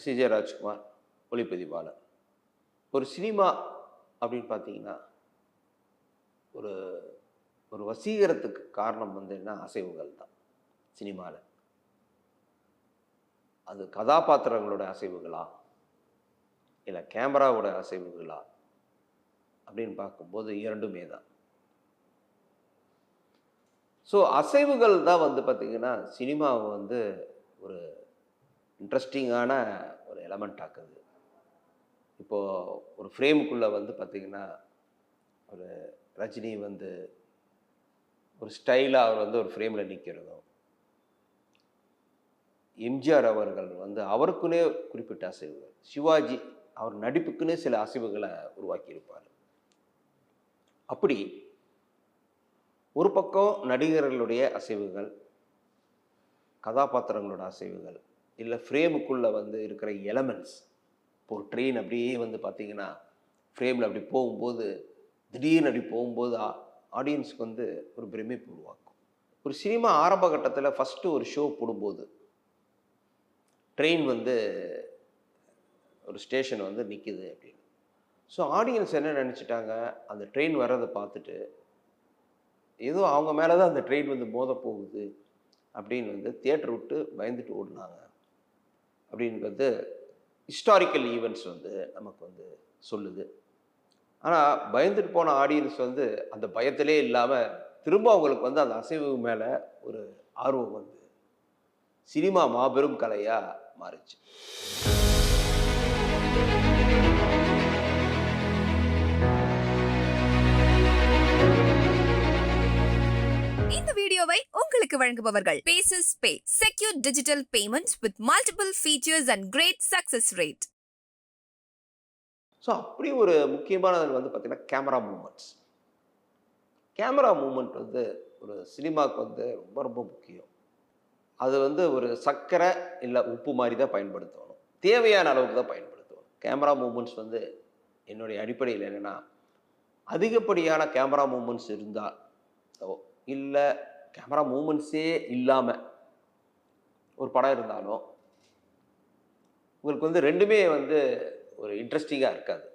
CJ Rajkumar, ஒளிப்பதிவாளர். ஒரு cinema அப்படின்னு பார்த்தீங்கன்னா, ஒரு ஒரு வசீகரத்துக்கு காரணம் வந்து என்ன அசைவுகள் தான் சினிமாவில். அது கதாபாத்திரங்களோட அசைவுகளா, இல்லை கேமராவோட அசைவுகளா அப்படின்னு பார்க்கும்போது இரண்டுமே தான். ஸோ அசைவுகள் தான் வந்து பார்த்திங்கன்னா சினிமாவை வந்து ஒரு இன்ட்ரெஸ்டிங்கான ஒரு எலமெண்ட் ஆக்குது. இப்போது ஒரு ஃப்ரேமுக்குள்ளே வந்து பார்த்திங்கன்னா ஒரு ரஜினி வந்து ஒரு ஸ்டைலாக அவர் வந்து ஒரு ஃப்ரேமில் நிற்கிறதும், எம்ஜிஆர் அவர்கள் வந்து அவருக்குன்னே குறிப்பிட்ட அசைவுகள், சிவாஜி அவர் நடிப்புக்குன்னே சில அசைவுகளை உருவாக்கியிருப்பார். அப்படி ஒரு பக்கம் நடிகர்களுடைய அசைவுகள், கதாபாத்திரங்களோட அசைவுகள், இல்லை ஃப்ரேமுக்குள்ளே வந்து இருக்கிற எலமெண்ட்ஸ். இப்போ ஒரு ட்ரெயின் அப்படியே வந்து பார்த்திங்கன்னா ஃப்ரேமில் அப்படி போகும்போது, திடீர்னு அப்படி போகும்போது ஆடியன்ஸுக்கு வந்து ஒரு பிரமிப்பு உருவாக்கும். ஒரு சினிமா ஆரம்ப கட்டத்தில் ஃபஸ்ட்டு ஒரு ஷோ போடும்போது ட்ரெயின் வந்து ஒரு ஸ்டேஷன் வந்து நிற்கிது அப்படின்னு. ஸோ ஆடியன்ஸ் என்ன நினச்சிட்டாங்க, அந்த ட்ரெயின் வர்றதை பார்த்துட்டு ஏதோ அவங்க மேலே தான் அந்த ட்ரெயின் வந்து மோத போகுது அப்படின்னு வந்து தியேட்டர் விட்டு பயந்துட்டு ஓடினாங்க அப்படின்றது ஹிஸ்டாரிக்கல் ஈவெண்ட்ஸ் வந்து நமக்கு வந்து சொல்லுது. ஆனால் பயந்துட்டு போன ஆடியன்ஸ் வந்து அந்த பயத்திலே இல்லாமல் திரும்ப அவங்களுக்கு வந்து அந்த அசைவு மேலே ஒரு ஆர்வம் வந்து சினிமா மாபெரும் கலையாக மாறிச்சு. இந்த வீடியோவை உங்களுக்கு வழங்குபவர்கள் Paces Pay, secure digital payments with multiple features and great success rate. So அப்படி ஒரு முக்கியமானது வந்து பார்த்திங்கன்னா கேமரா மூமெண்ட்ஸ். கேமரா மூமெண்ட் வந்து ஒரு சினிமாவுக்கு வந்து ரொம்ப ரொம்ப முக்கியம். அது வந்து ஒரு சர்க்கரை இல்லை உப்பு மாதிரி தான் பயன்படுத்தணும், தேவையான அளவுக்கு தான் பயன்படுத்தணும். கேமரா மூமெண்ட்ஸ் வந்து என்னுடைய அடிப்படையில் என்னென்னா, அதிகப்படியான கேமரா மூமெண்ட்ஸ் இருந்தால், இல்லை கேமரா மூமெண்ட்ஸே இல்லாமல் ஒரு படம் இருந்தாலும் உங்களுக்கு வந்து ரெண்டுமே வந்து ஒரு இன்ட்ரெஸ்டிங்காக இருக்காது.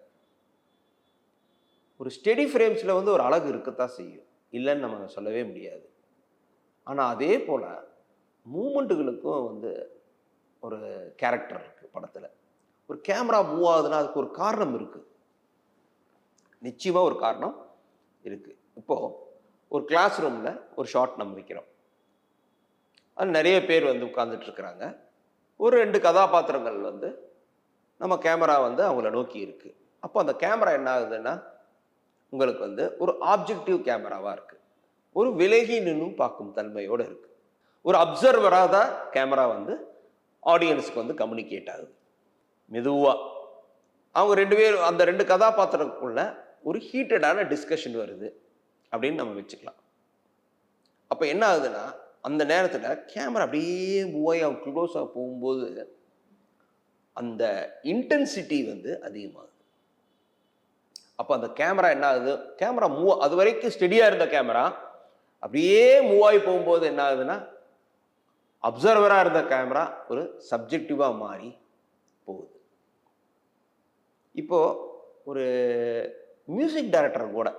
ஒரு ஸ்டெடி ஃப்ரேம்ஸில் வந்து ஒரு அழகு இருக்கத்தான் செய்யும், இல்லைன்னு நம்ம சொல்லவே முடியாது. ஆனால் அதே போல் மூமெண்ட்டுகளுக்கும் வந்து ஒரு கேரக்டர் இருக்குது படத்தில். ஒரு கேமரா மூவ் ஆகுதுன்னா அதுக்கு ஒரு காரணம் இருக்குது, நிச்சயமாக ஒரு காரணம் இருக்குது. இப்போது ஒரு கிளாஸ் ரூமில் ஒரு ஷாட் நம்ம வைக்கிறோம், அது நிறைய பேர் வந்து உட்கார்ந்துட்டுருக்குறாங்க. ஒரு 2 கதாபாத்திரங்கள் வந்து நம்ம கேமரா வந்து அவங்கள நோக்கி இருக்குது. அப்போ அந்த கேமரா என்ன ஆகுதுன்னா உங்களுக்கு வந்து ஒரு ஆப்ஜெக்டிவ் கேமராவாக இருக்குது, ஒரு விலகி நின்னும் பார்க்கும் தன்மையோடு இருக்குது. ஒரு அப்சர்வராக தான் கேமரா வந்து ஆடியன்ஸுக்கு வந்து கம்யூனிகேட் ஆகுது. மெதுவாக அவங்க 2 பேர், அந்த 2 கதாபாத்திரத்துக்குள்ள ஒரு ஹீட்டடான டிஸ்கஷன் வருது அப்படின்னு நம்ம வச்சுக்கலாம். அப்போ என்ன ஆகுதுன்னா அந்த நேரத்தில் கேமரா அப்படியே மூவாகி அவங்க க்ளோஸாக போகும்போது அந்த இன்டென்சிட்டி வந்து அதிகமாகுது. அப்போ அந்த கேமரா என்ன ஆகுது, கேமரா அது வரைக்கும் ஸ்டெடியாக இருந்த கேமரா அப்படியே மூவாகி போகும்போது என்ன ஆகுதுன்னா அப்சர்வராக இருந்த கேமரா ஒரு சப்ஜெக்டிவாக மாறி போகுது. இப்போ ஒரு மியூசிக் டைரக்டர் கூட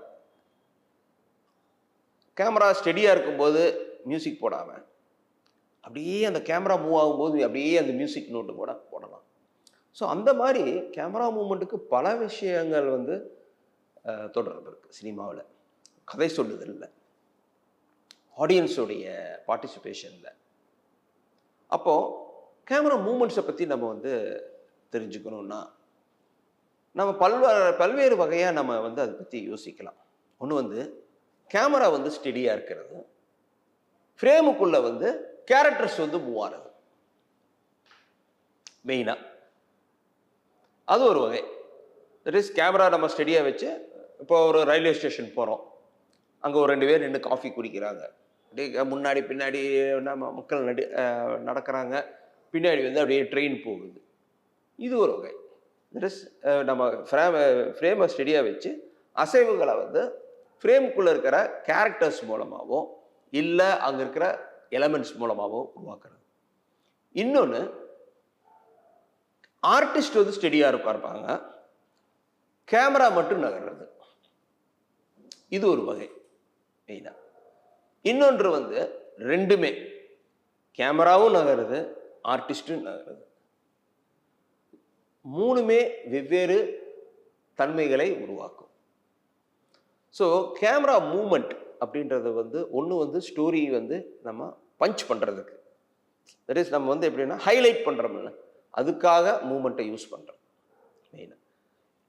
கேமரா ஸ்டெடியாக இருக்கும்போது மியூசிக் போடாமல் அப்படியே அந்த கேமரா மூவ் ஆகும்போது அப்படியே அந்த மியூசிக் நோட்டு கூட போடலாம். ஸோ அந்த மாதிரி கேமரா மூமெண்ட்டுக்கு பல விஷயங்கள் வந்து தொடர்பு இருக்குது சினிமாவில். கதை சொல்லுதலில், ஆடியன்ஸோடைய பார்ட்டிசிபேஷனில். அப்போது கேமரா மூமெண்ட்ஸை பற்றி நம்ம வந்து தெரிஞ்சுக்கணுன்னா நம்ம பல்வேறு வகையாக நம்ம வந்து அதை பற்றி யோசிக்கலாம். ஒன்று வந்து கேமரா வந்து ஸ்டெடியாக இருக்கிறது, ஃப்ரேமுக்குள்ளே வந்து கேரக்டர்ஸ் வந்து மூவ் ஆகிறது மெயினாக, அது ஒரு வகை. தட் இஸ் கேமரா நம்ம ஸ்டெடியாக வச்சு இப்போ ஒரு ரயில்வே ஸ்டேஷன் போகிறோம், அங்கே ஒரு 2 பேர் நின்று காஃபி குடிக்கிறாங்க, அப்படியே முன்னாடி பின்னாடி நம்ம மக்கள் நடக்கிறாங்க, பின்னாடி வந்து அப்படியே ட்ரெயின் போகுது, இது ஒரு வகை. தட் இஸ் நம்ம ஃப்ரேமை ஸ்டெடியாக வச்சு அசைவுகளை வந்து ஃப்ரேமுக்குள்ளே இருக்கிற கேரக்டர்ஸ் மூலமாகவோ இல்லை அங்கே இருக்கிற எலமெண்ட்ஸ் மூலமாகவோ உருவாக்குறது. இன்னொன்று ஆர்டிஸ்ட் வந்து ஸ்டெடியாக இருப்பாங்க, கேமரா மட்டும் நகர்றது. இது ஒரு வகை மெயினா. இன்னொன்று வந்து ரெண்டுமே, கேமராவும் நகருது, ஆர்டிஸ்டும் நகருது. மூணுமே வெவ்வேறு தன்மைகளை உருவாக்கும். ஸோ கேமரா மூமெண்ட் அப்படின்றது வந்து ஒன்று வந்து ஸ்டோரி வந்து நம்ம பஞ்ச் பண்ணுறதுக்கு, தட் இஸ் நம்ம வந்து எப்படின்னா ஹைலைட் பண்ணுறோம்ல, அதுக்காக மூமெண்ட்டை யூஸ் பண்ணுறோம் மெயினாக.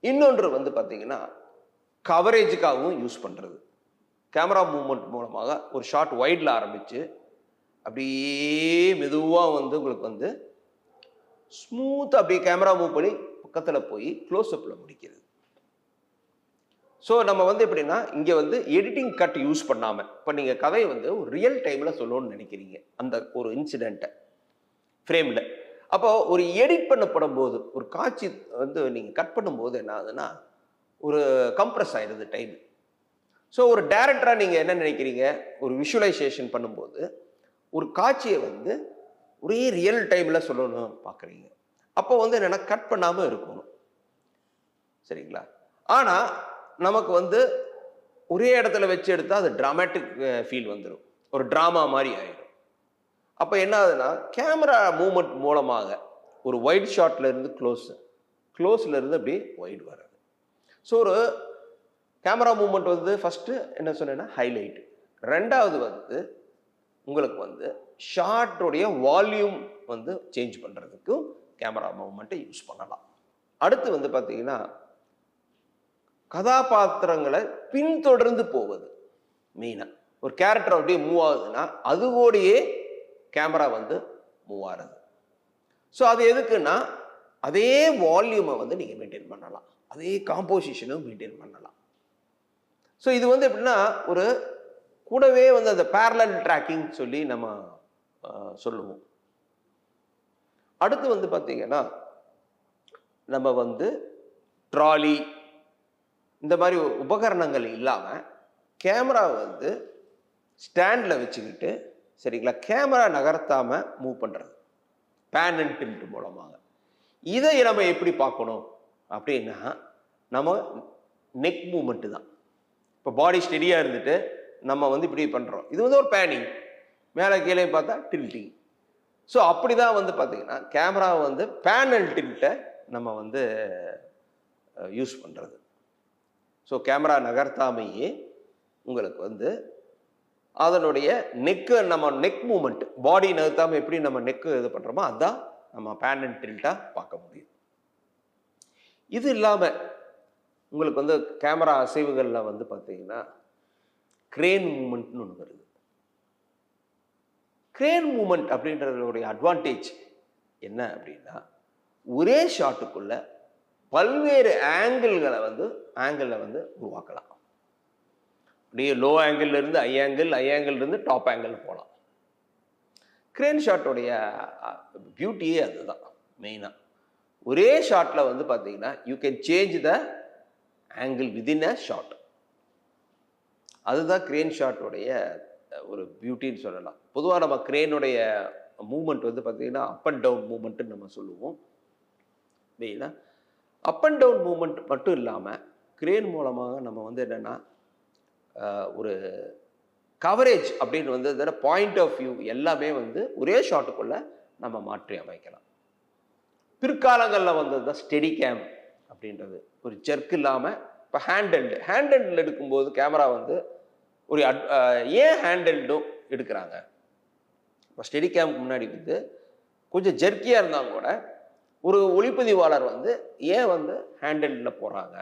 இன்னொன்று வந்து பார்த்தீங்கன்னா கவரேஜுக்காகவும் யூஸ் பண்ணுறது. கேமரா மூமெண்ட் மூலமாக ஒரு ஷார்ட் வைடில் ஆரம்பித்து அப்படியே மெதுவாக வந்து உங்களுக்கு வந்து ஸ்மூத்தாக அப்படியே கேமரா மூவ் பண்ணி பக்கத்தில் போய் க்ளோஸ்அப்பில் முடிக்கிறது. ஸோ நம்ம வந்து எப்படின்னா இங்கே வந்து எடிட்டிங் கட் யூஸ் பண்ணாமல், இப்போ நீங்கள் கதையை வந்து ஒரு ரியல் டைமில் சொல்லணும்னு நினைக்கிறீங்க அந்த ஒரு இன்சிடெண்ட்டை ஃப்ரேமில், அப்போ ஒரு எடிட் பண்ணப்படும் போது ஒரு காட்சி வந்து நீங்கள் கட் பண்ணும்போது என்ன ஆகுதுன்னா ஒரு கம்ப்ரஸ் ஆகிடுது டைம். ஸோ ஒரு டைரக்டராக நீங்கள் என்ன நினைக்கிறீங்க, ஒரு விஷுவலைசேஷன் பண்ணும்போது ஒரு காட்சியை வந்து ஒரே ரியல் டைமில் சொல்லணும் பார்க்குறீங்க. அப்போ வந்து என்னென்னா கட் பண்ணாமல் இருக்கணும், சரிங்களா? ஆனால் நமக்கு வந்து ஒரே இடத்துல வச்சு எடுத்தால் அது ட்ராமேட்டிக் ஃபீல் வந்துடும், ஒரு ட்ராமா மாதிரி ஆகிடும். அப்போ என்ன ஆகுதுன்னா கேமரா மூமெண்ட் மூலமாக ஒரு வைட் ஷாட்ல இருந்து க்ளோஸ்ல இருந்து அப்படியே வைட் வர்றது. ஸோ ஒரு கேமரா மூமெண்ட் வந்து ஃபஸ்ட்டு என்ன சொன்னேன்னா ஹைலைட். ரெண்டாவது வந்து உங்களுக்கு வந்து ஷார்ட்டுடைய வால்யூம் வந்து சேஞ்ச் பண்ணுறதுக்கும் கேமரா மூமெண்ட்டை யூஸ் பண்ணலாம். அடுத்து வந்து பார்த்தீங்கன்னா கதாபாத்திரங்களை பின்தொடர்ந்து போவது மெயினாக. ஒரு கேரக்டர் அப்படியே மூவ் ஆகுதுன்னா அதுவோடையே கேமரா வந்து மூவ் ஆகுது. ஸோ அது எதுக்குன்னா அதே வால்யூமை வந்து நீங்கள் மெயின்டைன் பண்ணலாம், அதே காம்போசிஷனும் மெயின்டைன் பண்ணலாம். ஸோ இது வந்து எப்படின்னா ஒரு கூடவே வந்து அந்த பேரலல் ட்ராக்கிங் சொல்லி நம்ம சொல்லுவோம். அடுத்து வந்து பார்த்தீங்கன்னா நம்ம வந்து ட்ராலி இந்த மாதிரி உபகரணங்கள் இல்லாமல் கேமரா வந்து ஸ்டாண்டில் வச்சுக்கிட்டு, சரிங்களா, கேமரா நகர்த்தாமல் மூவ் பண்ணுறது பேன் அண்ட் டில்ட் மூலமாக. இதை நம்ம எப்படி பார்க்கணும் அப்படின்னா நம்ம நெக் மூமெண்ட்டு தான். இப்போ பாடி ஸ்டெடியாக இருந்துட்டு நம்ம வந்து இப்படி பண்ணுறோம், இது வந்து ஒரு பேனிங், மேலே கீழே பார்த்தா டில்ட்டிங். ஸோ அப்படி தான் வந்து பார்த்தீங்கன்னா கேமராவை வந்து பேன் அண்ட் டில்ட்டை நம்ம வந்து யூஸ் பண்ணுறது. ஸோ கேமரா நகர்த்தாமையே உங்களுக்கு வந்து அதனுடைய நெக்கு, நம்ம நெக் மூமெண்ட், பாடி நகர்த்தாமல் எப்படி நம்ம நெக்கு இது பண்ணுறோமோ அதுதான் நம்ம பேன் அண்ட் டில்ட்டாக பார்க்க முடியும். இது இல்லாமல் உங்களுக்கு வந்து கேமரா அசைவுகளில் வந்து பார்த்தீங்கன்னா கிரேன் மூமெண்ட்னு ஒன்று வருது. கிரேன் மூமெண்ட் அப்படின்றதுடைய அட்வான்டேஜ் என்ன அப்படின்னா ஒரே ஷாட்டுக்குள்ள பல்வேறு ஆங்கிள்களை வந்து உருவாக்கலாம். அப்படியே லோ ஆங்கிள் இருந்து ஹை ஆங்கிள் இருந்து டாப் ஆங்கிள் போகலாம். கிரேன் ஷாட்டோடைய பியூட்டியே அதுதான் மெயினாக. ஒரே ஷாட்டில் வந்து பார்த்தீங்கன்னா you can change the angle within a shot. அதுதான் கிரேன் ஷாட்டோடைய ஒரு பியூட்டின்னு சொல்லலாம். பொதுவாக நம்ம கிரேனுடைய மூமெண்ட் வந்து பார்த்தீங்கன்னா அப் அண்ட் டவுன் மூமெண்ட்டுன்னு நம்ம சொல்லுவோம் மெயினாக. அப் அண்ட் டவுன் மூமெண்ட் மட்டும் இல்லாமல் கிரேன் மூலமாக நம்ம வந்து என்னென்னா ஒரு கவரேஜ் அப்படின்னு வந்து இதில் பாயிண்ட் ஆஃப் வியூ எல்லாமே வந்து ஒரே ஷாட்டுக்குள்ளே நம்ம மாற்றி அமைக்கலாம். பிற்காலங்களில் வந்தது தான் ஸ்டெடி கேம் அப்படின்றது. ஒரு ஜெர்க் இல்லாமல் இப்போ ஹேண்டல்டு எடுக்கும்போது கேமரா வந்து ஒரு ஏன் ஹேண்டல்டும் எடுக்கிறாங்க, இப்போ ஸ்டெடி கேமுக்கு முன்னாடி வந்து கொஞ்சம் ஜெர்க்கியாக இருந்தாங்க கூட ஒரு ஒளிப்பதிவாளர் வந்து ஏன் வந்து ஹேண்டல்டில் போகிறாங்க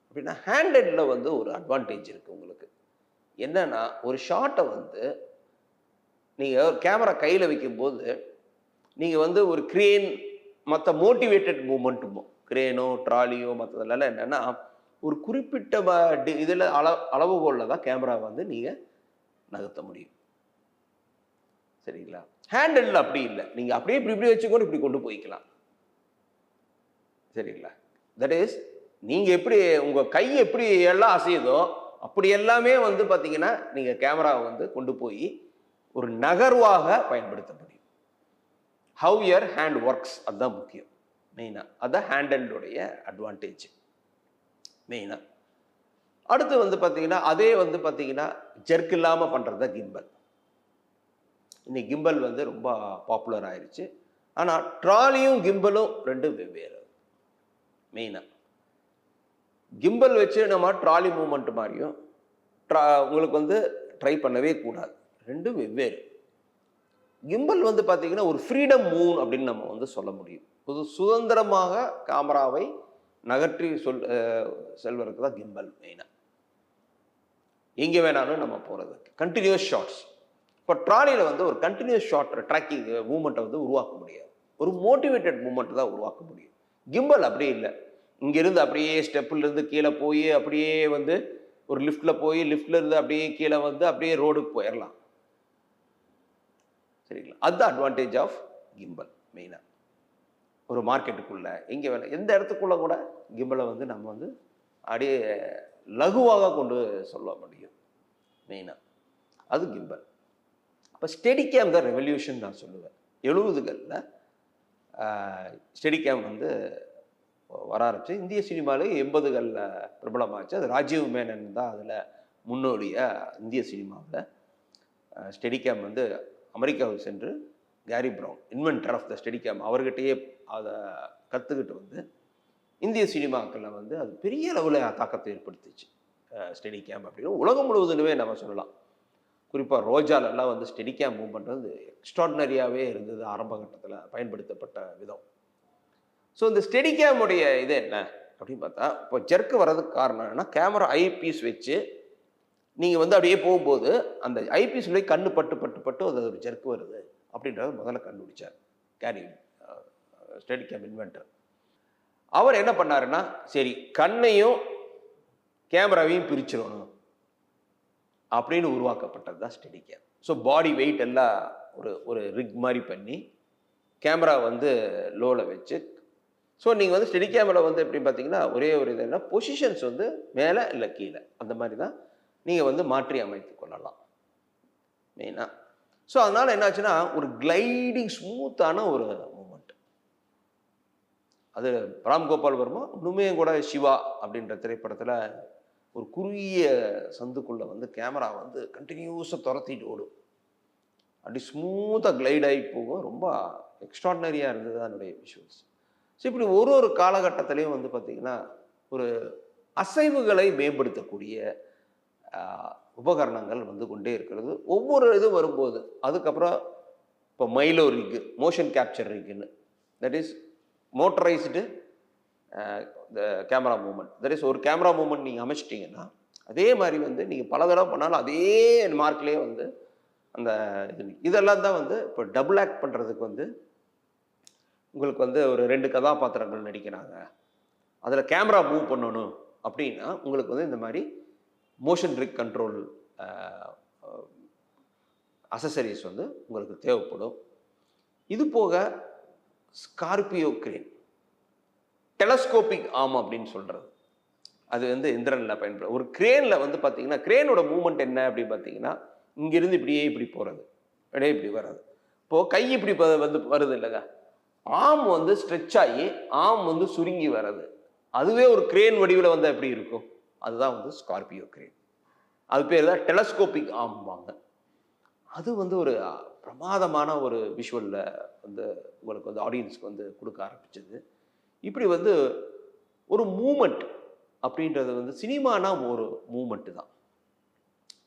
அப்படின்னா ஹேண்டல்டில் வந்து ஒரு அட்வான்டேஜ் இருக்குது உங்களுக்கு. என்னன்னா ஒரு ஷாட்டை வந்து நீங்கள் கேமரா கையில் வைக்கும்போது நீங்கள் வந்து ஒரு கிரேன் மற்ற மோட்டிவேட்டட் மூமெண்ட்டுமோ கிரேனோ ட்ராலியோ மற்றதெல்லாம் என்னென்னா ஒரு குறிப்பிட்ட இதில் அளவுகோலில் தான் கேமரா வந்து நீங்கள் நகர்த்த முடியும், சரிங்களா? ஹேண்டலில் அப்படி இல்லை, நீங்கள் அப்படியே இப்படி வச்சுக்கொண்டு இப்படி கொண்டு போய்க்கலாம், சரிங்களா? தட் இஸ் நீங்கள் எப்படி உங்கள் கை எப்படி எல்லாம் அசையுதோ அப்படி எல்லாமே வந்து பார்த்தீங்கன்னா நீங்கள் கேமராவை வந்து கொண்டு போய் ஒரு நகர்வாக பயன்படுத்த முடியும். ஹவ் யர் ஹேண்ட் ஒர்க்ஸ், அதுதான் முக்கியம் மெயினாக. அதுதான் ஹேண்டல்டுடைய அட்வான்டேஜ் மெயினாக. அடுத்து வந்து பார்த்தீங்கன்னா அதே வந்து பார்த்தீங்கன்னா ஜெர்க் இல்லாமல் பண்ணுறது தான் கிம்பல். இன்னைக்கு கிம்பல் வந்து ரொம்ப பாப்புலர் ஆயிடுச்சு. ஆனால் ட்ராலியும் கிம்பலும் ரெண்டும் வெவ்வேறு மெயினாக. கிம்பல் வச்சு நம்ம ட்ராலி மூவ்மெண்ட் மாதிரியும் உங்களுக்கு வந்து ட்ரை பண்ணவே கூடாது. ரெண்டும் வெவ்வேறு. கிம்பல் வந்து பார்த்தீங்கன்னா ஒரு ஃப்ரீடம் மூவ் அப்படின்னு நம்ம வந்து சொல்ல முடியும். ஒரு சுதந்திரமாக கேமராவை நகற்றி செல்வதற்கு தான் கிம்பல் மெயினாக. எங்கே வேணாலும் நம்ம போகிறது கண்டினியூஸ் ஷாட்ஸ். இப்போ ட்ராலியில் வந்து ஒரு கண்டினியூஸ் ஷாட் ட்ராக்கிங் மூவ்மெண்ட்டை வந்து உருவாக்க முடியாது. ஒரு மோட்டிவேட்டட் மூவ்மெண்ட் தான் உருவாக்க முடியும். கிம்பல் அப்படியே இல்லை. இங்கேருந்து அப்படியே ஸ்டெப்புலேருந்து கீழே போய் அப்படியே வந்து ஒரு லிஃப்ட்டில் போய் லிஃப்ட்லேருந்து அப்படியே கீழே வந்து அப்படியே ரோடுக்கு போயிடலாம். சரிங்களா? அதுதான் அட்வான்டேஜ் ஆஃப் கிம்பல் மெயினாக. ஒரு மார்க்கெட்டுக்குள்ளே எங்கே வேணால் எந்த இடத்துக்குள்ளே கூட கிம்பலை வந்து நம்ம வந்து அப்படியே லகுவாக கொண்டு சொல்ல முடியும் மெயினாக. அது கிம்பல். அப்போ ஸ்டெடிகேம் தான் ரெவல்யூஷன் நான் சொல்லுவேன். 70களில் ஸ்டெடிகேம் வந்து வர ஆரம்பிச்சு இந்திய சினிமாவில் 80களில் பிரபலமாச்சு. அது ராஜீவ் மேனன் தான் அதில் முன்னோடியாக இந்திய சினிமாவில் ஸ்டெடிகேம் வந்து அமெரிக்காவுக்கு சென்று Gary Brown inventor of the Steadicam அவர்கிட்டயே அதை கற்றுக்கிட்டு வந்து இந்திய சினிமாக்களில் வந்து அது பெரிய அளவில் தாக்கத்தை ஏற்படுத்திச்சு. ஸ்டெடிகேம் அப்படின்னு உலகம் முழுவதுமே நம்ம சொல்லலாம். குறிப்பாக ரோஜாலெல்லாம் வந்து ஸ்டெடிகேம் மூவ்மெண்ட் வந்து எக்ஸ்ட்ராடினரியாகவே இருந்தது ஆரம்ப கட்டத்தில் பயன்படுத்தப்பட்ட விதம். ஸோ இந்த ஸ்டெடிகேமுடைய இது என்ன அப்படின்னு பார்த்தா, இப்போ ஜெர்க்கு வர்றதுக்கு காரணம் என்னன்னா கேமரா ஐபீஸ் வச்சு நீங்கள் வந்து அப்படியே போகும்போது அந்த ஐபீஸ்லேயே கண்ணு பட்டு பட்டு பட்டு அது ஒரு ஜெர்க்கு வருது அப்படின்றத முதல்ல கண்டுபிடிச்சார் கேரி ஸ்டெடிகேம் இன்வென்டர். அவர் என்ன பண்ணாருன்னா, சரி கண்ணையும் கேமராவையும் பிரிச்சிடணும் அப்படின்னு உருவாக்கப்பட்டது தான் ஸ்டெடிகேம். ஸோ பாடி வெயிட் எல்லாம் ஒரு ஒரு ரிக் மாதிரி பண்ணி கேமரா வந்து லோவில் வச்சு, ஸோ நீங்கள் வந்து ஸ்டெடிகேமில் வந்து எப்படி பார்த்தீங்கன்னா ஒரே ஒரு இது என்ன பொசிஷன்ஸ் வந்து மேலே இல்லை கீழே அந்த மாதிரி தான் நீங்கள் வந்து மாற்றி அமைத்து கொள்ளலாம் மெயினாக. ஸோ அதனால் என்னாச்சுன்னா ஒரு கிளைடிங் ஸ்மூத்தான ஒரு மூமெண்ட். அது ராம் கோபால் வர்மா இன்னுமே கூட சிவா அப்படின்ற திரைப்படத்தில் ஒரு குறுகிய சந்துக்குள்ளே வந்து கேமரா வந்து கண்டினியூஸாக துரத்திட்டு ஓடும். அப்படி ஸ்மூத்தாக கிளைட் ஆகி போகும். ரொம்ப எக்ஸ்ட்ராடினரியாக இருந்தது அதனுடைய விஷுவல்ஸ். ஸோ இப்படி ஒரு ஒரு காலகட்டத்திலையும் வந்து பார்த்திங்கன்னா ஒரு அசைவுகளை மேம்படுத்தக்கூடிய உபகரணங்கள் வந்து கொண்டே இருக்கிறது. ஒவ்வொரு இது வரும்போது அதுக்கப்புறம் இப்போ மைலோ ரிக்கு மோஷன் கேப்சர் ரிக்குன்னு, that is motorised camera movement. That is ஒரு கேமரா மூவ்மெண்ட் நீங்கள் அமைச்சிட்டிங்கன்னா அதே மாதிரி வந்து நீங்கள் பல தடவை பண்ணாலும் அதே மார்க்லேயே வந்து அந்த இதெல்லாம் தான் வந்து இப்போ டபுள் ஆக்ட் பண்ணுறதுக்கு வந்து உங்களுக்கு வந்து ஒரு 2 கதாபாத்திரங்கள் நடிக்கிறாங்க, அதில் கேமரா மூவ் பண்ணணும் அப்படின்னா உங்களுக்கு வந்து இந்த மாதிரி மோஷன் ரிக் கண்ட்ரோல் அசசரிஸ் வந்து உங்களுக்கு தேவைப்படும். இது போக ஸ்கார்பியோ கிரேன், டெலஸ்கோபிக் ஆர்ம் அப்படின்னு சொல்கிறது, அது வந்து இந்திரனில் பயன்படும். ஒரு கிரேனில் வந்து பார்த்தீங்கன்னா கிரேனோட மூவ்மெண்ட் என்ன அப்படின்னு பார்த்தீங்கன்னா இங்கிருந்து இப்படியே இப்படி போகிறது, அப்படியே இப்படி வர்றது. இப்போது கை இப்படி வந்து வருது இல்லைங்க, ஆர்ம் வந்து ஸ்ட்ரெச் ஆகி ஆர்ம் வந்து சுருங்கி வர்றது, அதுவே ஒரு கிரேன் வடிவில் வந்து எப்படி இருக்கும், அதுதான் வந்து ஸ்கார்பியோ கிரேன். அது பேர் தான் டெலஸ்கோபிக் ஆர்ம்பாங்க. அது வந்து ஒரு பிரமாதமான ஒரு விஷுவலில் வந்து உங்களுக்கு வந்து ஆடியன்ஸ்க்கு வந்து கொடுக்க ஆரம்பிச்சது. இப்படி வந்து ஒரு மூமெண்ட் அப்படின்றது வந்து சினிமானா ஒரு மூமெண்ட்டு தான்.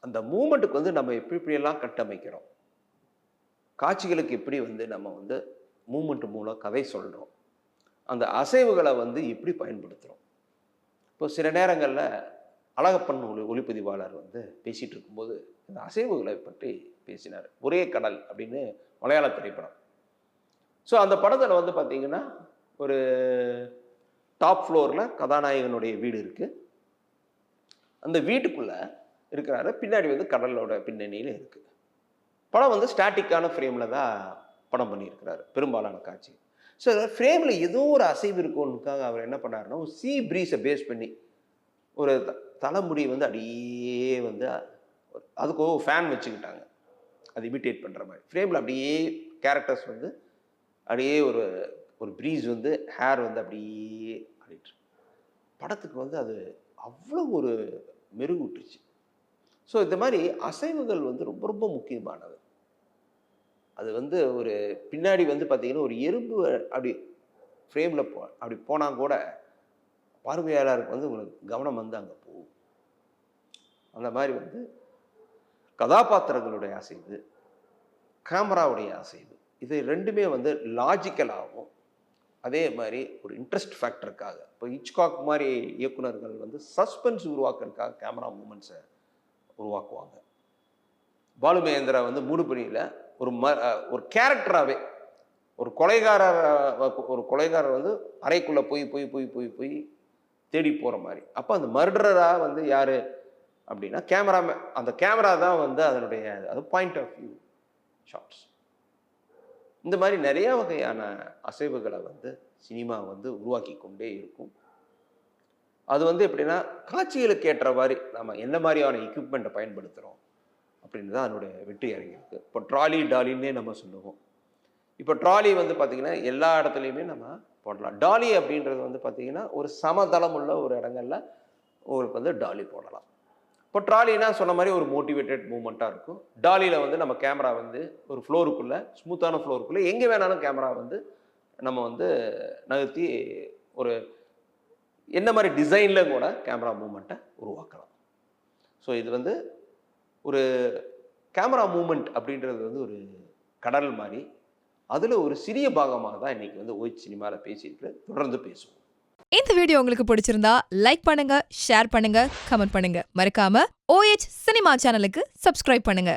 அந்த மூமெண்ட்டுக்கு வந்து நம்ம எப்படியெல்லாம் கட்டமைக்கிறோம், காட்சிகளுக்கு எப்படி வந்து நம்ம வந்து மூமெண்ட் மூலம் கதை சொல்கிறோம், அந்த அசைவுகளை வந்து எப்படி பயன்படுத்துகிறோம். இப்போ சில நேரங்களில் அழகப்பன் ஒளிப்பதிவாளர் வந்து பேசிகிட்டு இருக்கும்போது இந்த அசைவுகளை பற்றி பேசினார். ஒரே கடல் அப்படின்னு மலையாள திரைப்படம். ஸோ அந்த படத்தில் வந்து பார்த்தீங்கன்னா ஒரு டாப் ஃப்ளோரில் கதாநாயகனுடைய வீடு இருக்குது. அந்த வீட்டுக்குள்ளே இருக்கிறாரு, பின்னாடி வந்து கடலோட பின்னணியில் இருக்குது. படம் வந்து ஸ்டாட்டிக்கான ஃப்ரேமில் தான் படம் பண்ணியிருக்கிறாரு பெரும்பாலான காட்சி. ஸோ ஃப்ரேமில் ஏதோ ஒரு அசைவு இருக்கும்னுக்காக அவர் என்ன பண்ணாருன்னா ஒரு சீ ப்ரீஸை பேஸ் பண்ணி ஒரு தலைமுடி வந்து அப்படியே வந்து அதுக்கு ஒரு ஃபேன் வச்சுக்கிட்டாங்க, அது இமிட்டேட் பண்ணுற மாதிரி. ஃப்ரேமில் அப்படியே கேரக்டர்ஸ் வந்து அப்படியே ஒரு ஒரு ப்ரீஸ் வந்து ஹேர் வந்து அப்படியே ஆடிட்டு படத்துக்கு வந்து அது அவ்வளோ ஒரு மெருகூட்டுச்சு. ஸோ இந்த மாதிரி அசைவுகள் வந்து ரொம்ப ரொம்ப முக்கியமானது. அது வந்து ஒரு பின்னாடி வந்து பார்த்தீங்கன்னா ஒரு எறும்பு அப்படி ஃப்ரேமில் அப்படி போனால் கூட பார்வையாளருக்கு வந்து உங்களுக்கு கவனம் வந்து அங்கே போகும். அந்த மாதிரி வந்து கதாபாத்திரங்களுடைய அசைவு, கேமராவுடைய அசைவு, இது ரெண்டுமே வந்து லாஜிக்கலாகவும் அதே மாதிரி ஒரு இன்ட்ரெஸ்ட் ஃபேக்டருக்காக, இப்போ ஹிச்காக் மாதிரி இயக்குனர்கள் வந்து சஸ்பென்ஸ் உருவாக்குறதுக்காக கேமரா மூமெண்ட்ஸை உருவாக்குவாங்க. பாலு மகேந்திரா வந்து மூடுபனியில் ஒரு கேரக்டராகவே ஒரு கொலைகாரர் வந்து அறைக்குள்ளே போய் போய் போய் போய் போய் தேடி போகிற மாதிரி. அப்போ அந்த மர்டரராக வந்து யார் அப்படின்னா அந்த கேமரா தான் வந்து அதனுடைய பாயிண்ட் ஆஃப் வியூ ஷாட்ஸ். இந்த மாதிரி நிறைய வகையான அசைவுகளை வந்து சினிமா வந்து உருவாக்கி கொண்டே இருக்கும். அது வந்து எப்படின்னா காட்சிகளுக்கு ஏற்ற மாதிரி நம்ம என்ன மாதிரியான எக்யூப்மெண்ட்டை பயன்படுத்துகிறோம் அப்படின்னு தான் அதனுடைய வெற்றி இறங்கியிருக்கு. இப்போ ட்ராலி டாலின்னே நம்ம சொல்லுவோம். இப்போ ட்ராலி வந்து பார்த்திங்கன்னா எல்லா இடத்துலையுமே நம்ம போடலாம். டாலி அப்படின்றது வந்து பார்த்திங்கன்னா ஒரு சமதளம் உள்ள ஒரு இடங்கள்ல உங்களுக்கு வந்து டாலி போடலாம். இப்போ ட்ராலினா சொன்ன மாதிரி ஒரு மோட்டிவேட்டட் மூமெண்ட்டாக இருக்கும். டாலியில் வந்து நம்ம கேமரா வந்து ஒரு ஃப்ளோருக்குள்ளே, ஸ்மூத்தான ஃப்ளோருக்குள்ளே எங்கே வேணாலும் கேமரா வந்து நம்ம வந்து நகர்த்தி ஒரு என்ன மாதிரி டிசைனில் கூட கேமரா மூமெண்ட்டை உருவாக்கலாம். ஸோ இது வந்து ஒரு கேமரா மூமெண்ட் அப்படின்றது வந்து ஒரு கடல் மாதிரி. அதில் ஒரு சிறிய பாகமாக தான் இன்றைக்கி வந்து ஓய்ச் சினிமாவில் பேசியிருக்கு. தொடர்ந்து பேசுவோம். இந்த வீடியோ உங்களுக்கு பிடிச்சிருந்தா லைக் பண்ணுங்க, ஷேர் பண்ணுங்க, கமெண்ட் பண்ணுங்க. மறக்காம OH சினிமா சேனலுக்கு சப்ஸ்கிரைப் பண்ணுங்க.